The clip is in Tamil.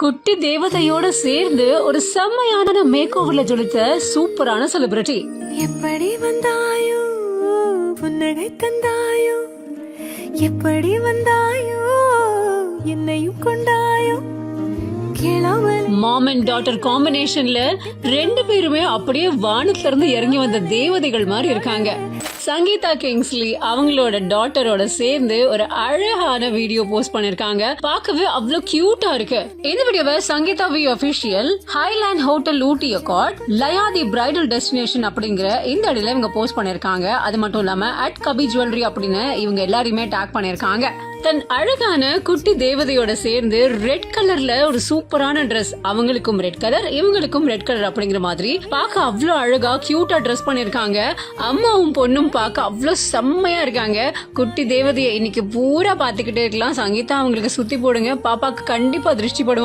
குட்டி தேவதையோட சேர்ந்து ஒரு செம்மையான மேக் ஓவர்ல ஜொலித்த சூப்பரான செலிபிரிட்டி. எப்படி வந்தாயோ புன்னகை தந்தாயோ, எப்படி வந்தாயோ என்னையும் கொண்டாயோ. மாம் அண்ட் டாட்டர் காம்பினேஷன்ல ரெண்டு பேருமே அப்படியே வானத்துல இருந்து இறங்கி வந்த தேவதைகள் மாதிரி இருக்காங்க. சங்கீதா கிங்ஸ்லி அவங்களோட டாட்டரோட சேர்ந்து ஒரு அழகான வீடியோ போஸ்ட் பண்ணிருக்காங்க. பார்க்கவே அவ்வளவு கியூட்டா இருக்கு. இந்த வீடியோவை Sangeetha V official Highland hotel Ooty Accord லயாதி பிரைடல் டெஸ்டினேஷன் அப்படிங்கிற இந்த இடத்துல இவங்க போஸ்ட் பண்ணிருக்காங்க. அது மட்டும் இல்லாம அட் கபி ஜுவல்லரி அப்படின்னு இவங்க எல்லாரையுமே டேக் பண்ணிருக்காங்க. தன் அழகான குட்டி தேவதையோட சேர்ந்து ரெட் கலர்ல ஒரு சூப்பரான ட்ரெஸ், அவங்களுக்கும் ரெட் கலர் இவங்களுக்கும் ரெட் கலர் அப்படிங்கிற மாதிரி பார்க்க அவ்வளவு அழகா கியூட்டா ட்ரெஸ் பண்ணிருக்காங்க. அம்மாவும் பொண்ணும் பார்க்க அவ்வளவு செம்மையா இருக்காங்க. குட்டி தேவதையை இன்னைக்கு பூரா பாத்துக்கிட்டே இருக்கலாம். சங்கீதா அவங்களுக்கு சுத்தி போடுங்க, பாப்பாக்கு கண்டிப்பா திருஷ்டி படும்.